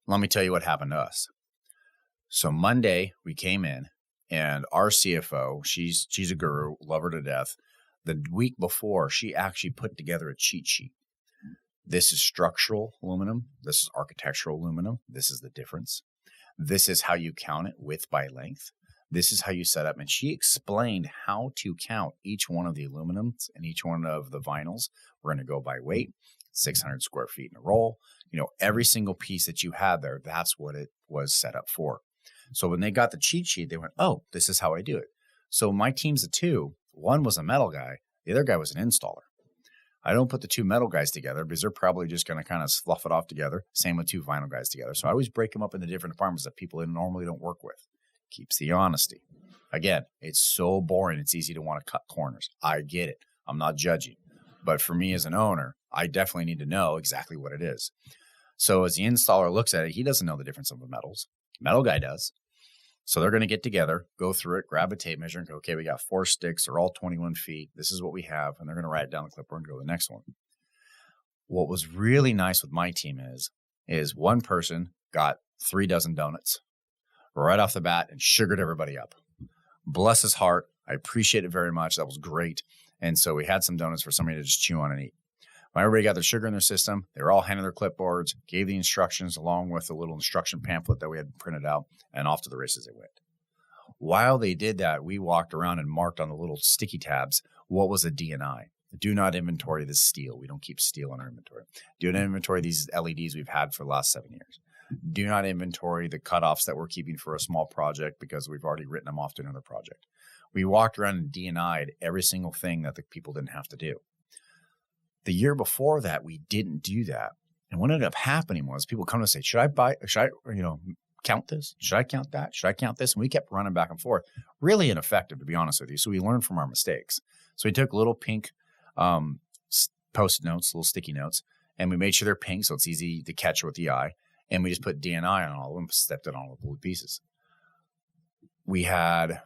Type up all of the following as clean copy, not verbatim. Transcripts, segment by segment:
let me tell you what happened to us. So Monday we came in, and our CFO, she's a guru, love her to death. The week before, she actually put together a cheat sheet. This is structural aluminum. This is architectural aluminum. This is the difference. This is how you count it, width by length. This is how you set up. And she explained how to count each one of the aluminums and each one of the vinyls. We're going to go by weight, 600 square feet in a roll. Every single piece that you had there, that's what it was set up for. So when they got the cheat sheet, they went, oh, this is how I do it. So my team's of two. One was a metal guy. The other guy was an installer. I don't put the two metal guys together because they're probably just going to kind of slough it off together. Same with two vinyl guys together. So I always break them up into different departments that people normally don't work with. Keeps the honesty. Again, it's so boring. It's easy to want to cut corners. I get it. I'm not judging. But for me as an owner, I definitely need to know exactly what it is. So as the installer looks at it, he doesn't know the difference of the metals. Metal guy does. So they're going to get together, go through it, grab a tape measure and go, okay, we got 4 sticks. They're all 21 feet. This is what we have. And they're going to write it down the clipboard and go to the next one. What was really nice with my team is one person got 3 dozen donuts right off the bat and sugared everybody up. Bless his heart. I appreciate it very much. That was great. And so we had some donuts for somebody to just chew on and eat. When everybody got their sugar in their system, they were all handed their clipboards, gave the instructions along with a little instruction pamphlet that we had printed out, and off to the races they went. While they did that, we walked around and marked on the little sticky tabs what was a D&I. Do not inventory this steel. We don't keep steel in our inventory. Do not inventory these LEDs we've had for the last 7 years. Do not inventory the cutoffs that we're keeping for a small project because we've already written them off to another project. We walked around and D&I'd every single thing that the people didn't have to do. The year before that, we didn't do that. And what ended up happening was people come to say, should I count this? Should I count that? Should I count this? And we kept running back and forth. Really ineffective, to be honest with you. So we learned from our mistakes. So we took little pink Post-it notes, little sticky notes, and we made sure they're pink so it's easy to catch with the eye. And we just put D&I on all of them, stepped it on with blue pieces. We had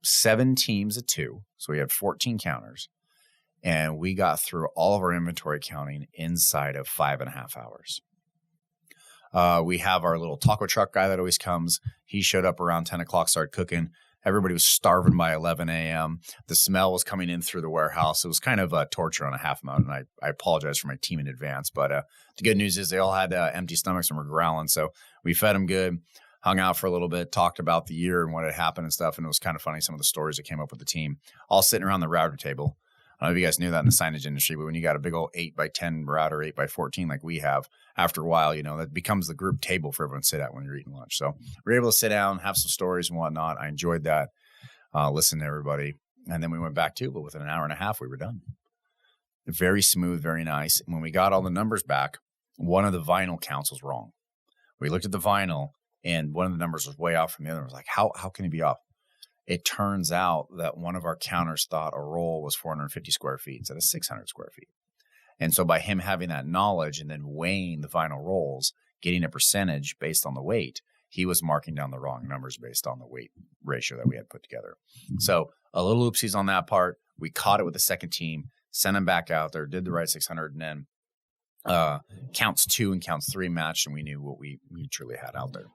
7 teams of 2. So we had 14 counters. And we got through all of our inventory counting inside of 5.5 hours. We have our little taco truck guy that always comes. He showed up around 10 o'clock, started cooking. Everybody was starving by 11 a.m. The smell was coming in through the warehouse. It was kind of torture on a half mode, and I apologize for my team in advance. But the good news is they all had empty stomachs and were growling. So we fed them good, hung out for a little bit, talked about the year and what had happened and stuff. And it was kind of funny, some of the stories that came up with the team, all sitting around the router table. I don't know if you guys knew that in the signage industry, but when you got a big old 8x10 router, 8x14 like we have, after a while, that becomes the group table for everyone to sit at when you're eating lunch. So we were able to sit down, have some stories and whatnot. I enjoyed that. Listen to everybody. And then we went back too, but within an hour and a half, we were done. Very smooth, very nice. And when we got all the numbers back, one of the vinyl counts was wrong. We looked at the vinyl and one of the numbers was way off from the other. I was like, how can it be off? It turns out that one of our counters thought a roll was 450 square feet instead of 600 square feet. And so by him having that knowledge and then weighing the vinyl rolls, getting a percentage based on the weight, he was marking down the wrong numbers based on the weight ratio that we had put together. So a little oopsies on that part. We caught it with the second team, sent them back out there, did the right 600, and then counts 2 and counts 3 matched, and we knew what we truly had out there.